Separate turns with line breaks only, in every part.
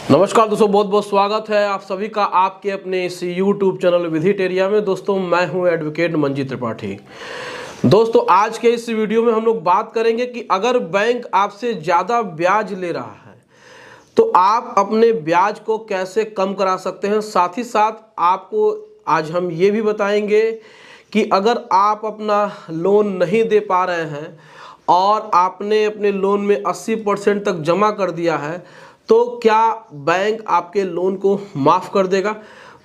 नमस्कार दोस्तों, बहुत बहुत स्वागत है आप सभी का आपके अपने इस YouTube चैनल विधिट एरिया में। दोस्तों मैं हूं एडवोकेट मंजीत त्रिपाठी। दोस्तों आज के इस वीडियो में हम लोग बात करेंगे कि अगर बैंक आपसे ज़्यादा ब्याज ले रहा है तो आप अपने ब्याज को कैसे कम करा सकते हैं। साथ ही साथ आपको आज हम ये भी बताएंगे कि अगर आप अपना लोन नहीं दे पा रहे हैं और आपने अपने लोन में 80% तक जमा कर दिया है तो क्या बैंक आपके लोन को माफ़ कर देगा।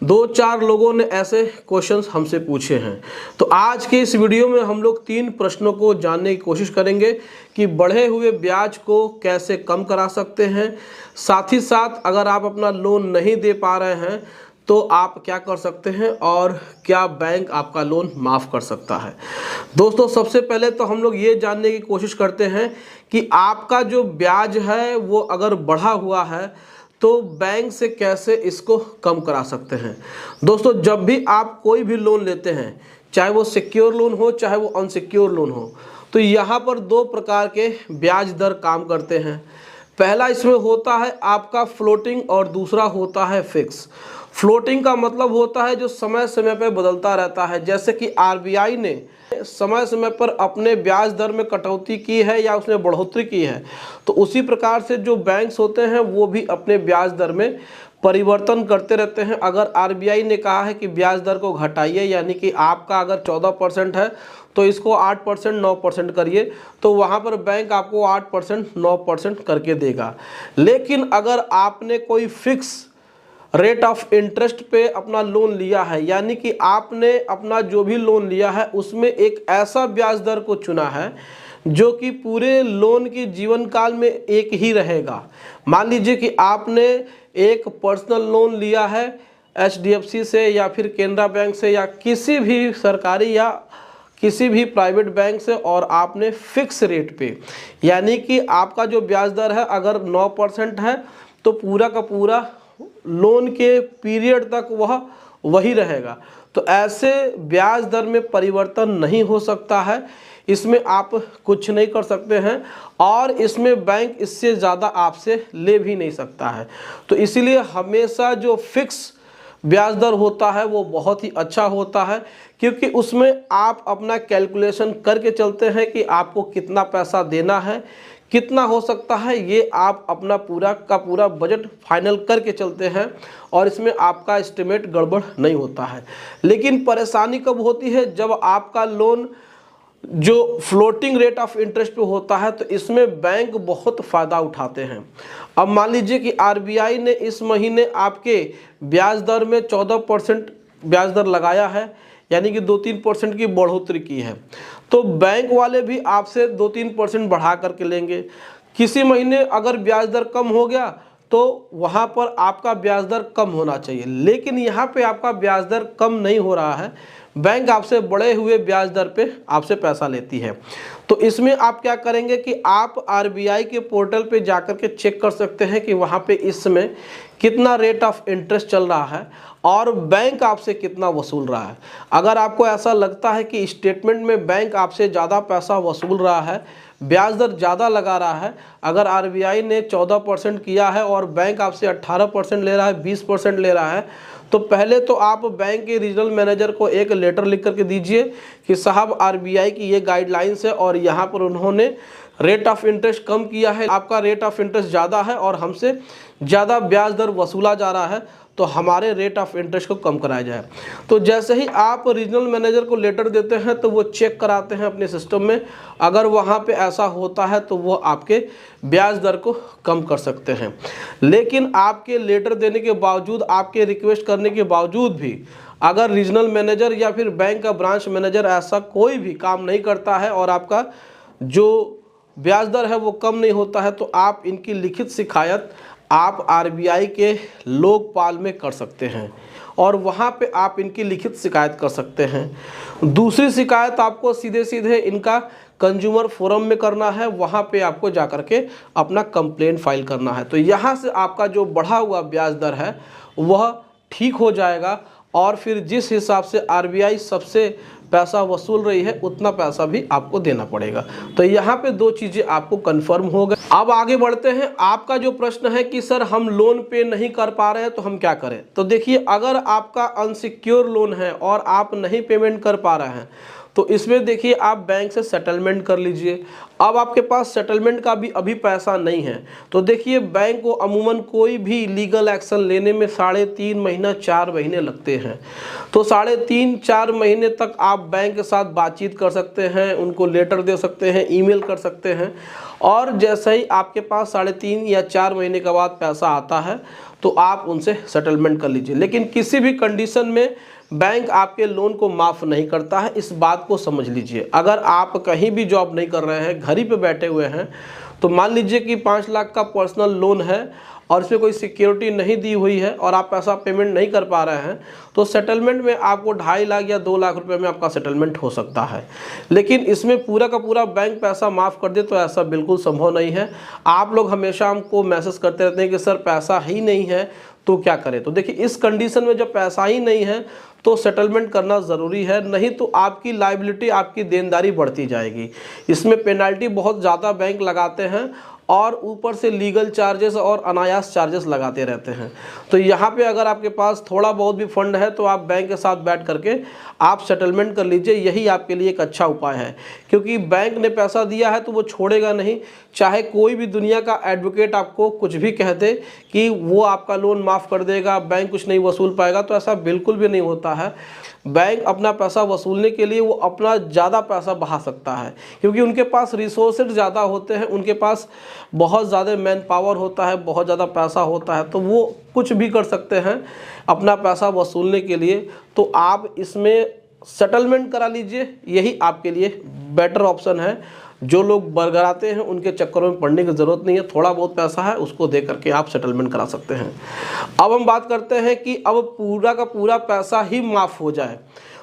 दो चार लोगों ने ऐसे क्वेश्चंस हमसे पूछे हैं। तो आज के इस वीडियो में हम लोग 3 प्रश्नों को जानने की कोशिश करेंगे कि बढ़े हुए ब्याज को कैसे कम करा सकते हैं। साथ ही साथ अगर आप अपना लोन नहीं दे पा रहे हैं तो आप क्या कर सकते हैं और क्या बैंक आपका लोन माफ़ कर सकता है। दोस्तों सबसे पहले तो हम लोग ये जानने की कोशिश करते हैं कि आपका जो ब्याज है वो अगर बढ़ा हुआ है तो बैंक से कैसे इसको कम करा सकते हैं। दोस्तों जब भी आप कोई भी लोन लेते हैं, चाहे वो सिक्योर लोन हो चाहे वो अनसिक्योर लोन हो, तो यहाँ पर 2 प्रकार के ब्याज दर काम करते हैं। पहला इसमें होता है आपका फ्लोटिंग और दूसरा होता है फिक्स। फ्लोटिंग का मतलब होता है जो समय समय पर बदलता रहता है, जैसे कि आरबीआई ने समय समय पर अपने ब्याज दर में कटौती की है या उसमें बढ़ोतरी की है, तो उसी प्रकार से जो बैंक्स होते हैं वो भी अपने ब्याज दर में परिवर्तन करते रहते हैं। अगर आरबीआई ने कहा है कि ब्याज दर को घटाइए, यानी कि आपका अगर 14% है तो इसको 8% 9% करिए, तो वहाँ पर बैंक आपको 8% 9% करके देगा। लेकिन अगर आपने कोई फिक्स रेट ऑफ इंटरेस्ट पे अपना लोन लिया है, यानी कि आपने अपना जो भी लोन लिया है उसमें एक ऐसा ब्याज दर को चुना है जो कि पूरे लोन की जीवन काल में एक ही रहेगा। मान लीजिए कि आपने एक पर्सनल लोन लिया है एचडीएफसी से या फिर केनरा बैंक से या किसी भी सरकारी या किसी भी प्राइवेट बैंक से, और आपने फिक्स रेट पे, यानी कि आपका जो ब्याज दर है अगर 9% है तो पूरा का पूरा लोन के पीरियड तक वह वही रहेगा। तो ऐसे ब्याज दर में परिवर्तन नहीं हो सकता है, इसमें आप कुछ नहीं कर सकते हैं और इसमें बैंक इससे ज़्यादा आपसे ले भी नहीं सकता है। तो इसीलिए हमेशा जो फिक्स ब्याज दर होता है वो बहुत ही अच्छा होता है, क्योंकि उसमें आप अपना कैलकुलेशन करके चलते हैं कि आपको कितना पैसा देना है, कितना हो सकता है, ये आप अपना पूरा का पूरा बजट फाइनल करके चलते हैं और इसमें आपका एस्टिमेट गड़बड़ नहीं होता है। लेकिन परेशानी कब होती है, जब आपका लोन जो फ्लोटिंग रेट ऑफ इंटरेस्ट पे होता है तो इसमें बैंक बहुत फ़ायदा उठाते हैं। अब मान लीजिए कि आरबीआई ने इस महीने आपके ब्याज दर में 14% ब्याज दर लगाया है, यानी कि 2-3% की बढ़ोतरी की है, तो बैंक वाले भी आपसे 2-3% बढ़ा करके लेंगे। किसी महीने अगर ब्याज दर कम हो गया तो वहाँ पर आपका ब्याज दर कम होना चाहिए, लेकिन यहाँ पे आपका ब्याज दर कम नहीं हो रहा है, बैंक आपसे बढ़े हुए ब्याज दर पे आपसे पैसा लेती है। तो इसमें आप क्या करेंगे कि आप आरबीआई के पोर्टल पे जाकर के चेक कर सकते हैं कि वहाँ पे इस समय कितना रेट ऑफ इंटरेस्ट चल रहा है और बैंक आपसे कितना वसूल रहा है। अगर आपको ऐसा लगता है कि स्टेटमेंट में बैंक आपसे ज़्यादा पैसा वसूल रहा है, ब्याज दर ज़्यादा लगा रहा है, अगर आरबीआई ने 14% किया है और बैंक आपसे 18% ले रहा है, 20% ले रहा है, तो पहले तो आप बैंक के रीजनल मैनेजर को एक लेटर लिख करके दीजिए कि साहब आरबीआई की ये गाइडलाइंस है और यहाँ पर उन्होंने रेट ऑफ इंटरेस्ट कम किया है, आपका रेट ऑफ इंटरेस्ट ज़्यादा है और हमसे ज़्यादा ब्याज दर वसूला जा रहा है, तो हमारे रेट ऑफ इंटरेस्ट को कम कराया जाए। तो जैसे ही आप रीजनल मैनेजर को लेटर देते हैं तो वो चेक कराते हैं अपने सिस्टम में, अगर वहाँ पे ऐसा होता है तो वो आपके ब्याज दर को कम कर सकते हैं। लेकिन आपके लेटर देने के बावजूद, आपके रिक्वेस्ट करने के बावजूद भी अगर रीजनल मैनेजर या फिर बैंक का ब्रांच मैनेजर ऐसा कोई भी काम नहीं करता है और आपका जो ब्याज दर है वो कम नहीं होता है, तो आप इनकी लिखित शिकायत आप आरबीआई के लोकपाल में कर सकते हैं और वहाँ पे आप इनकी लिखित शिकायत कर सकते हैं। दूसरी शिकायत आपको सीधे सीधे इनका कंज्यूमर फोरम में करना है, वहाँ पे आपको जा कर के अपना कंप्लेंट फाइल करना है। तो यहाँ से आपका जो बढ़ा हुआ ब्याज दर है वह ठीक हो जाएगा और फिर जिस हिसाब से आरबीआई सबसे पैसा वसूल रही है उतना पैसा भी आपको देना पड़ेगा। तो यहाँ पे दो चीज़ें आपको कंफर्म हो गए। अब आगे बढ़ते हैं। आपका जो प्रश्न है कि सर हम लोन पे नहीं कर पा रहे हैं तो हम क्या करें, तो देखिए अगर आपका अनसिक्योर लोन है और आप नहीं पेमेंट कर पा रहे हैं तो इसमें देखिए आप बैंक से सेटलमेंट कर लीजिए। अब आपके पास सेटलमेंट का भी अभी पैसा नहीं है तो देखिए बैंक को अमूमन कोई भी लीगल एक्शन लेने में 3.5 महीना 4 महीने लगते हैं। तो 3.5-4 महीने तक आप बैंक के साथ बातचीत कर सकते हैं, उनको लेटर दे सकते हैं, ईमेल कर सकते हैं, और जैसे ही आपके पास 3.5 या 4 महीने के बाद पैसा आता है तो आप उनसे सेटलमेंट कर लीजिए। लेकिन किसी भी कंडीशन में बैंक आपके लोन को माफ़ नहीं करता है, इस बात को समझ लीजिए। अगर आप कहीं भी जॉब नहीं कर रहे हैं, घर ही पे बैठे हुए हैं, तो मान लीजिए कि 5 लाख का पर्सनल लोन है और इसमें कोई सिक्योरिटी नहीं दी हुई है और आप पैसा पेमेंट नहीं कर पा रहे हैं तो सेटलमेंट में आपको 2.5 लाख या 2 लाख रुपए में आपका सेटलमेंट हो सकता है। लेकिन इसमें पूरा का पूरा बैंक पैसा माफ़ कर दे तो ऐसा बिल्कुल संभव नहीं है। आप लोग हमेशा हमको मैसेज करते रहते हैं कि सर पैसा ही नहीं है तो क्या करें। तो देखिए इस कंडीशन में जब पैसा ही नहीं है तो सेटलमेंट करना ज़रूरी है, नहीं तो आपकी लायबिलिटी, आपकी देनदारी बढ़ती जाएगी। इसमें पेनल्टी बहुत ज़्यादा बैंक लगाते हैं और ऊपर से लीगल चार्जेस और अनायास चार्जेस लगाते रहते हैं। तो यहाँ पे अगर आपके पास थोड़ा बहुत भी फंड है तो आप बैंक के साथ बैठ करके आप सेटलमेंट कर लीजिए, यही आपके लिए एक अच्छा उपाय है। क्योंकि बैंक ने पैसा दिया है तो वो छोड़ेगा नहीं, चाहे कोई भी दुनिया का एडवोकेट आपको कुछ भी कह दे कि वो आपका लोन माफ़ कर देगा, बैंक कुछ नहीं वसूल पाएगा, तो ऐसा बिल्कुल भी नहीं होता है। बैंक अपना पैसा वसूलने के लिए वो अपना ज़्यादा पैसा बहा सकता है क्योंकि उनके पास रिसोर्सेज ज़्यादा होते हैं, उनके पास बहुत ज़्यादा मैन पावर होता है, बहुत ज़्यादा पैसा होता है, तो वो कुछ भी कर सकते हैं अपना पैसा वसूलने के लिए। तो आप इसमें सेटलमेंट करा लीजिए, यही आपके लिए बेटर ऑप्शन है। जो लोग बरगराते हैं उनके चक्करों में पड़ने की ज़रूरत नहीं है, थोड़ा बहुत पैसा है उसको दे करके आप सेटलमेंट करा सकते हैं। अब हम बात करते हैं कि अब पूरा का पूरा पैसा ही माफ़ हो जाए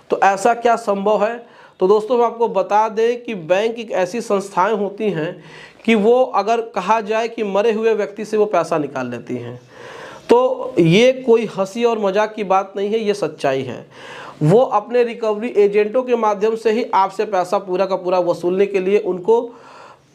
तो ऐसा क्या संभव है। तो दोस्तों हम आपको बता दें कि बैंक एक ऐसी संस्थाएं होती हैं कि वो अगर कहा जाए कि मरे हुए व्यक्ति से वो पैसा निकाल लेती हैं। तो ये कोई हंसी और मजाक की बात नहीं है, ये सच्चाई है। वो अपने रिकवरी एजेंटों के माध्यम से ही आपसे पैसा पूरा का पूरा वसूलने के लिए उनको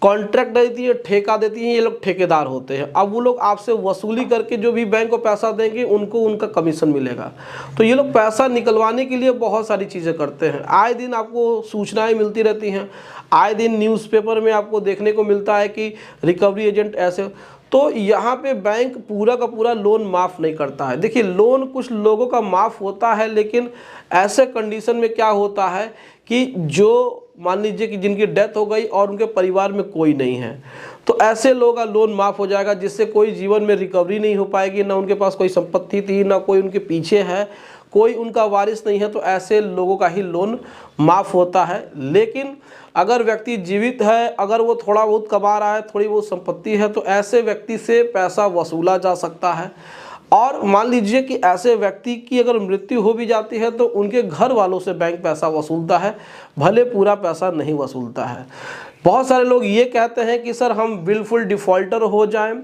कॉन्ट्रैक्ट देती है, ठेका देती हैं, ये लोग ठेकेदार होते हैं। अब वो लोग आपसे वसूली करके जो भी बैंक को पैसा देंगे उनको उनका कमीशन मिलेगा। तो ये लोग पैसा निकलवाने के लिए बहुत सारी चीज़ें करते हैं। आए दिन आपको सूचनाएं मिलती रहती हैं, आए दिन न्यूज़पेपर में आपको देखने को मिलता है कि रिकवरी एजेंट ऐसे। तो यहाँ पे बैंक पूरा का पूरा लोन माफ़ नहीं करता है। देखिए लोन कुछ लोगों का माफ़ होता है, लेकिन ऐसे कंडीशन में क्या होता है कि जो मान लीजिए कि जिनकी डेथ हो गई और उनके परिवार में कोई नहीं है, तो ऐसे लोगों का लोन माफ़ हो जाएगा, जिससे कोई जीवन में रिकवरी नहीं हो पाएगी, ना उनके पास कोई संपत्ति थी, ना कोई उनके पीछे है, कोई उनका वारिस नहीं है, तो ऐसे लोगों का ही लोन माफ़ होता है। लेकिन अगर व्यक्ति जीवित है, अगर वो थोड़ा बहुत कमा रहा है, थोड़ी बहुत संपत्ति है, तो ऐसे व्यक्ति से पैसा वसूला जा सकता है। और मान लीजिए कि ऐसे व्यक्ति की अगर मृत्यु हो भी जाती है तो उनके घर वालों से बैंक पैसा वसूलता है, भले पूरा पैसा नहीं वसूलता है। बहुत सारे लोग ये कहते हैं कि सर हम विलफुल डिफ़ॉल्टर हो जाएं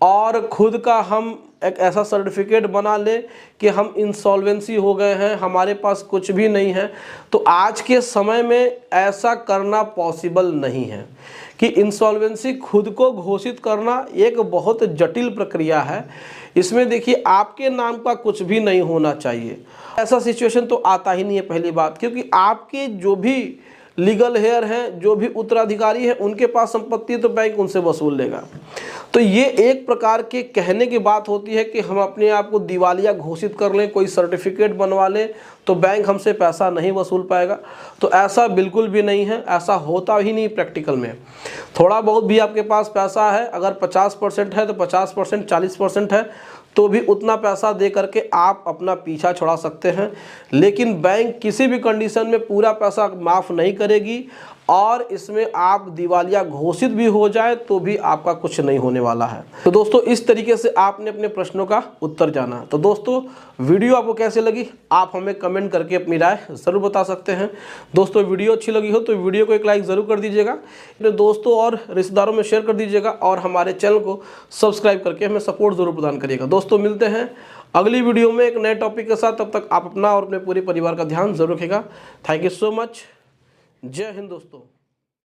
और खुद का हम एक ऐसा सर्टिफिकेट बना लें कि हम इंसॉल्वेंसी हो गए हैं, हमारे पास कुछ भी नहीं है। तो आज के समय में ऐसा करना पॉसिबल नहीं है कि इंसॉल्वेंसी खुद को घोषित करना एक बहुत जटिल प्रक्रिया है। इसमें देखिए आपके नाम का कुछ भी नहीं होना चाहिए, ऐसा सिचुएशन तो आता ही नहीं है पहली बात, क्योंकि आपके जो भी लीगल हेयर हैं, जो भी उत्तराधिकारी हैं, उनके पास संपत्ति तो बैंक उनसे वसूल लेगा। तो ये एक प्रकार के कहने की बात होती है कि हम अपने आप को दिवालिया घोषित कर लें, कोई सर्टिफिकेट बनवा लें तो बैंक हमसे पैसा नहीं वसूल पाएगा। तो ऐसा बिल्कुल भी नहीं है, ऐसा होता ही नहीं प्रैक्टिकल में। थोड़ा बहुत भी आपके पास पैसा है, अगर 50% है तो 50%, 40% है तो भी उतना पैसा दे करके आप अपना पीछा छुड़ा सकते हैं। लेकिन बैंक किसी भी कंडीशन में पूरा पैसा माफ़ नहीं करेगी, और इसमें आप दिवालिया घोषित भी हो जाए तो भी आपका कुछ नहीं होने वाला है। तो दोस्तों इस तरीके से आपने अपने प्रश्नों का उत्तर जाना। तो दोस्तों वीडियो आपको कैसे लगी आप हमें कमेंट करके अपनी राय ज़रूर बता सकते हैं। दोस्तों वीडियो अच्छी लगी हो तो वीडियो को एक लाइक ज़रूर कर दीजिएगा, अपने दोस्तों और रिश्तेदारों में शेयर कर दीजिएगा, और हमारे चैनल को सब्सक्राइब करके हमें सपोर्ट ज़रूर प्रदान करिएगा। दोस्तों मिलते हैं अगली वीडियो में एक नए टॉपिक के साथ। तब तक आप अपना और अपने पूरे परिवार का ध्यान जरूर रखिएगा। Thank you so much. जय हिंद दोस्तों।